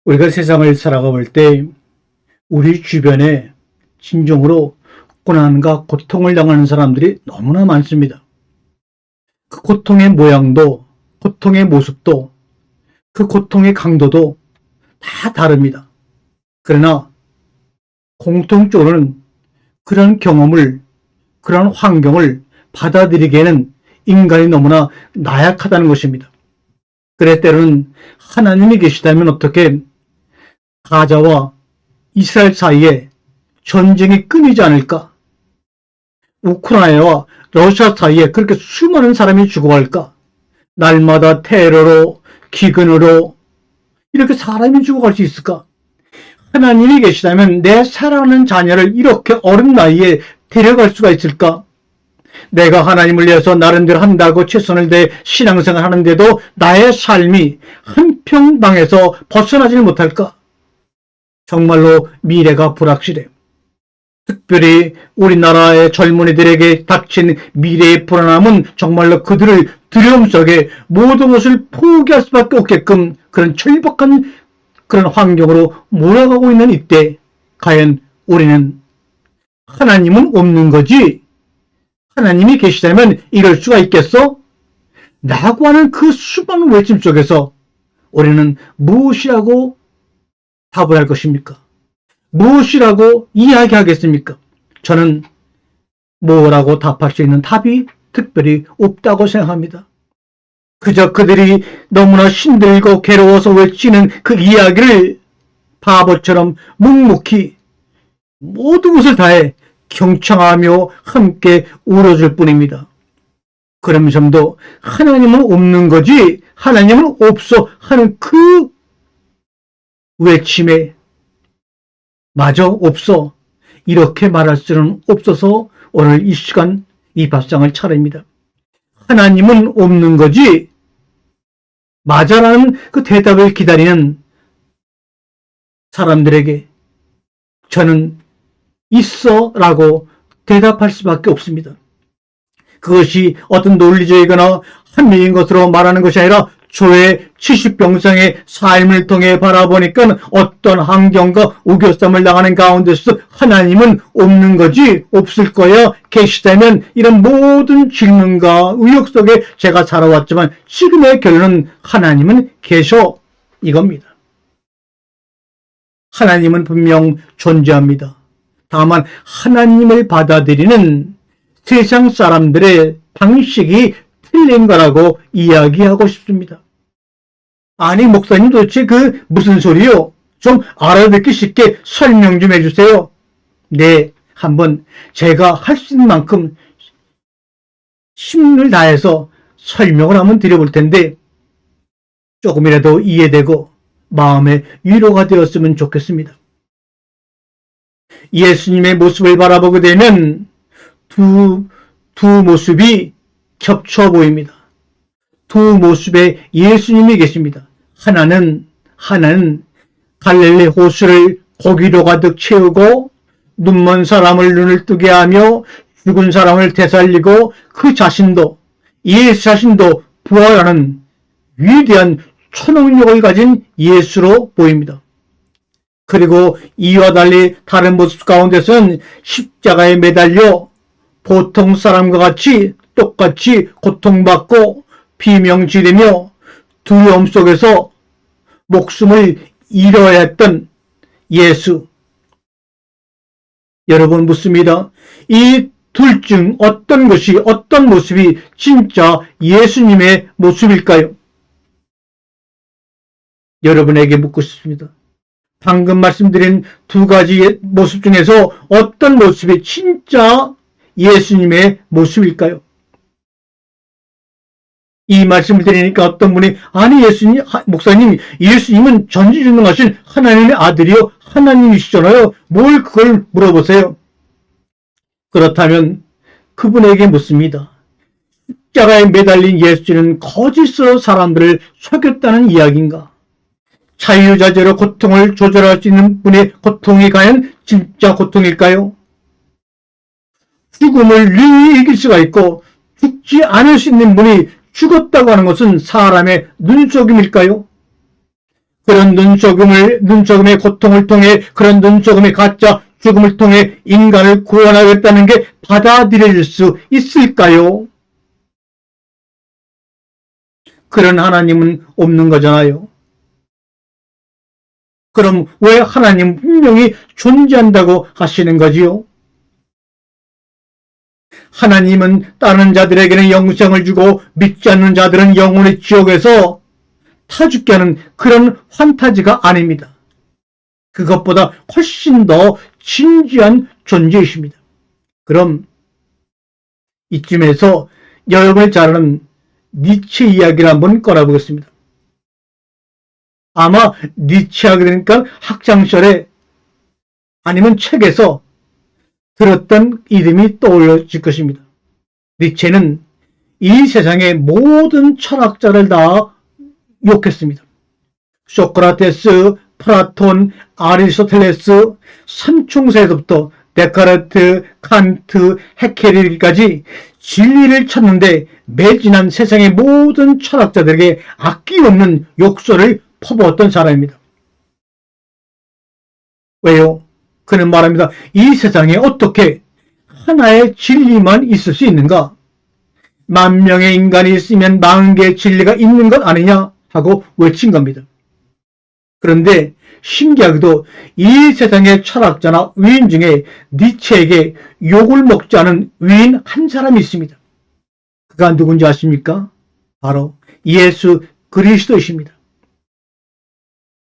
우리가 세상을 살아가 볼 때 우리 주변에 진정으로 고난과 고통을 당하는 사람들이 너무나 많습니다. 그 고통의 모양도, 고통의 모습도, 그 고통의 강도도 다 다릅니다. 그러나 공통적으로는 그런 경험을, 그런 환경을 받아들이기에는 인간이 너무나 나약하다는 것입니다. 그래 때로는 하나님이 계시다면 어떻게 가자와 이스라엘 사이에 전쟁이 끊이지 않을까? 우크라이나와 러시아 사이에 그렇게 수많은 사람이 죽어갈까? 날마다 테러로, 기근으로 이렇게 사람이 죽어갈 수 있을까? 하나님이 계시다면 내 사랑하는 자녀를 이렇게 어린 나이에 데려갈 수가 있을까? 내가 하나님을 위해서 나름대로 한다고 최선을 다해 신앙생활 하는데도 나의 삶이 한평당에서 벗어나지 못할까? 정말로 미래가 불확실해. 특별히 우리나라의 젊은이들에게 닥친 미래의 불안함은 정말로 그들을 두려움 속에 모든 것을 포기할 수밖에 없게끔 그런 절박한 그런 환경으로 몰아가고 있는 이때 과연 우리는 하나님은 없는 거지? 하나님이 계시다면 이럴 수가 있겠어? 라고 하는 그 수많은 외침 속에서 우리는 무엇이라고 답을 할 것입니까? 무엇이라고 이야기하겠습니까? 저는 뭐라고 답할 수 있는 답이 특별히 없다고 생각합니다. 그저 그들이 너무나 힘들고 괴로워서 외치는 그 이야기를 바보처럼 묵묵히 모든 것을 다해 경청하며 함께 울어줄 뿐입니다. 그러면서도 하나님은 없는 거지, 하나님은 없어 하는 그 외침에 마저 없어 이렇게 말할 수는 없어서 오늘 이 시간 이 밥상을 차립니다. 하나님은 없는 거지 맞아라는 그 대답을 기다리는 사람들에게 저는 있어 라고 대답할 수밖에 없습니다. 그것이 어떤 논리적이거나 합리적인 것으로 말하는 것이 아니라 저의 70병상의 삶을 통해 바라보니까 어떤 환경과 우겨쌈을 당하는 가운데서 하나님은 없는 거지 없을 거야 계시다면 이런 모든 질문과 의혹 속에 제가 살아왔지만 지금의 결론은 하나님은 계셔 이겁니다. 하나님은 분명 존재합니다. 다만 하나님을 받아들이는 세상 사람들의 방식이 틀린 거라고 이야기하고 싶습니다. 아니 목사님 도대체 그 무슨 소리요? 좀 알아듣기 쉽게 설명 좀 해주세요. 네, 한번 제가 할 수 있는 만큼 힘을 다해서 설명을 한번 드려볼 텐데 조금이라도 이해되고 마음의 위로가 되었으면 좋겠습니다. 예수님의 모습을 바라보게 되면 두 모습이 겹쳐 보입니다. 두 모습의 예수님이 계십니다. 하나는 갈릴리 호수를 고기로 가득 채우고 눈먼 사람을 눈을 뜨게 하며 죽은 사람을 되살리고 그 자신도 예수 자신도 부활하는 위대한 초능력을 가진 예수로 보입니다. 그리고 이와 달리 다른 모습 가운데서는 십자가에 매달려 보통 사람과 같이 똑같이 고통받고 비명지르며 두려움 속에서 목숨을 잃어야 했던 예수. 여러분 묻습니다. 이 둘 중 어떤 것이 어떤 모습이 진짜 예수님의 모습일까요? 여러분에게 묻고 싶습니다. 방금 말씀드린 두 가지 모습 중에서 어떤 모습이 진짜 예수님의 모습일까요? 이 말씀을 드리니까 어떤 분이 아니 목사님 예수님은 전지전능하신 하나님의 아들이요 하나님이시잖아요. 뭘 그걸 물어보세요. 그렇다면 그분에게 묻습니다. 십자가에 매달린 예수는 거짓으로 사람들을 속였다는 이야기인가? 자유자재로 고통을 조절할 수 있는 분의 고통이 과연 진짜 고통일까요? 죽음을 능히 이길 수가 있고 죽지 않을 수 있는 분이 죽었다고 하는 것은 사람의 눈속임일까요? 그런 눈속임의 고통을 통해, 그런 눈속임의 가짜 죽음을 통해 인간을 구원하겠다는 게 받아들여질 수 있을까요? 그런 하나님은 없는 거잖아요. 그럼 왜 하나님 분명히 존재한다고 하시는 거지요? 하나님은 다른 자들에게는 영생을 주고 믿지 않는 자들은 영혼의 지옥에서 타 죽게 하는 그런 환타지가 아닙니다. 그것보다 훨씬 더 진지한 존재이십니다. 그럼 이쯤에서 여러분이 잘 아는 니체 이야기를 한번 꺼내보겠습니다. 아마 니체 하게 되니까 학창시절에 아니면 책에서 들었던 이름이 떠올려질 것입니다. 니체는 이 세상의 모든 철학자를 다 욕했습니다. 소크라테스, 플라톤, 아리스토텔레스, 삼총사에서부터 데카르트, 칸트, 헤케리까지 진리를 찾는데 매진한 세상의 모든 철학자들에게 아낌없는 욕설을 퍼부었던 사람입니다. 왜요? 그는 말합니다. 이 세상에 어떻게 하나의 진리만 있을 수 있는가? 만 명의 인간이 있으면 40개의 진리가 있는 것 아니냐? 하고 외친 겁니다. 그런데 신기하게도 이 세상의 철학자나 위인 중에 니체에게 욕을 먹지 않은 위인 한 사람이 있습니다. 그가 누군지 아십니까? 바로 예수 그리스도이십니다.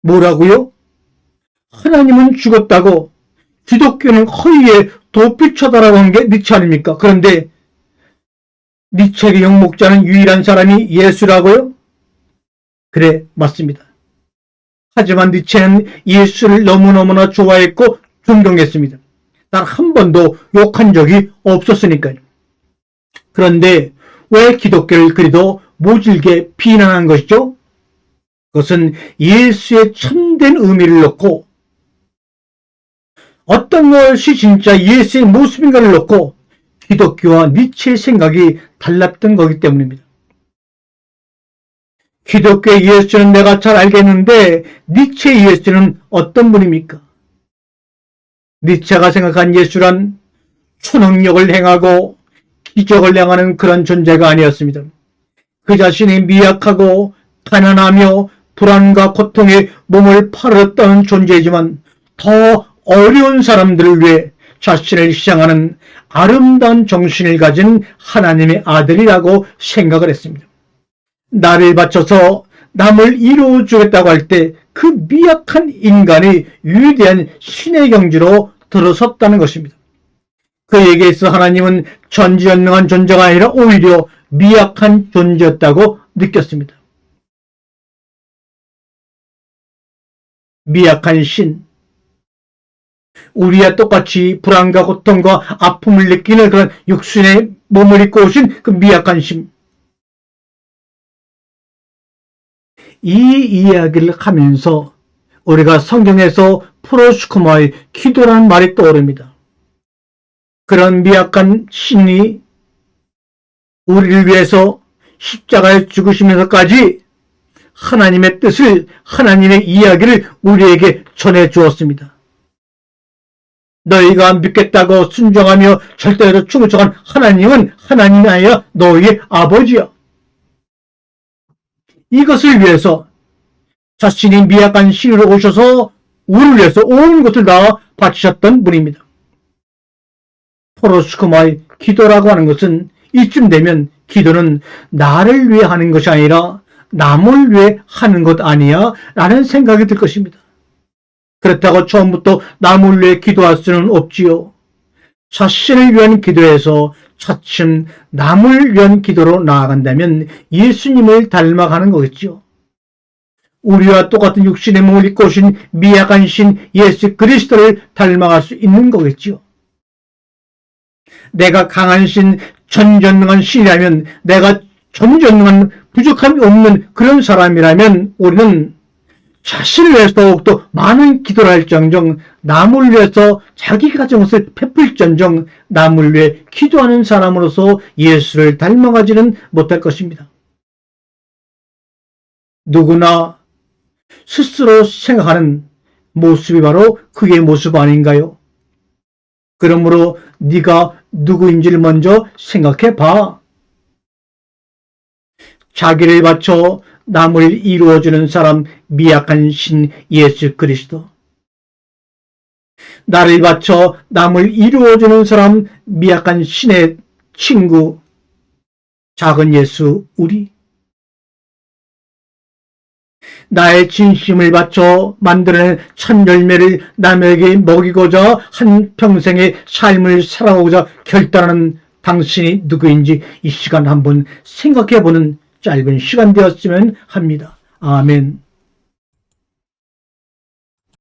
뭐라고요? 하나님은 죽었다고 기독교는 허위에 도피처다라고 한 게 니체 아닙니까? 그런데 니체에게 욕먹지 않은 유일한 사람이 예수라고요? 그래, 맞습니다. 하지만 니체는 예수를 너무너무나 좋아했고 존경했습니다. 단 한 번도 욕한 적이 없었으니까요. 그런데 왜 기독교를 그리도 모질게 비난한 것이죠? 그것은 예수의 참된 의미를 놓고 어떤 것이 진짜 예수의 모습인가를 놓고 기독교와 니체의 생각이 달랐던 거기 때문입니다. 기독교의 예수는 내가 잘 알겠는데 니체의 예수는 어떤 분입니까? 니체가 생각한 예수란 초능력을 행하고 기적을 행하는 그런 존재가 아니었습니다. 그 자신이 미약하고 가난하며 불안과 고통에 몸을 팔았던 존재이지만 더 어려운 사람들을 위해 자신을 희생하는 아름다운 정신을 가진 하나님의 아들이라고 생각을 했습니다. 나를 바쳐서 남을 이루어주겠다고 할 때 그 미약한 인간이 위대한 신의 경지로 들어섰다는 것입니다. 그에게 있어 하나님은 전지전능한 존재가 아니라 오히려 미약한 존재였다고 느꼈습니다. 미약한 신, 우리와 똑같이 불안과 고통과 아픔을 느끼는 그런 육신의 몸을 입고 오신 그 미약한 신, 이 이야기를 하면서 우리가 성경에서 프로스코마의 기도라는 말이 떠오릅니다. 그런 미약한 신이 우리를 위해서 십자가에 죽으시면서까지 하나님의 뜻을, 하나님의 이야기를 우리에게 전해 주었습니다. 너희가 믿겠다고 순종하며 절대로 충성한 하나님은 하나님이 아니라 너희의 아버지야. 이것을 위해서 자신이 미약한 신으로 오셔서 우리를 위해서 온 것을 다 바치셨던 분입니다. 포로스코마의 기도라고 하는 것은 이쯤 되면 기도는 나를 위해 하는 것이 아니라 남을 위해 하는 것 아니야? 라는 생각이 들 것입니다. 그렇다고 처음부터 남을 위해 기도할 수는 없지요. 자신을 위한 기도에서 차츰 남을 위한 기도로 나아간다면 예수님을 닮아가는 거겠죠. 우리와 똑같은 육신의 몸을 입고 오신 미약한 신 예수 그리스도를 닮아갈 수 있는 거겠죠. 내가 강한 신, 전전능한 신이라면, 내가 전전능한 부족함이 없는 그런 사람이라면 우리는 자신을 위해서 더욱더 많은 기도를 할정정, 남을 위해서 자기 가정을 베풀정정 남을 위해 기도하는 사람으로서 예수를 닮아가지는 못할 것입니다. 누구나 스스로 생각하는 모습이 바로 그의 모습 아닌가요? 그러므로 네가 누구인지를 먼저 생각해 봐. 자기를 바쳐 남을 이루어주는 사람, 미약한 신 예수 그리스도. 나를 바쳐 남을 이루어주는 사람, 미약한 신의 친구, 작은 예수 우리. 나의 진심을 바쳐 만들어낸 첫 열매를 남에게 먹이고자 한평생의 삶을 살아오고자 결단하는 당신이 누구인지 이 시간 한번 생각해보는 짧은 시간 되었으면 합니다. 아멘.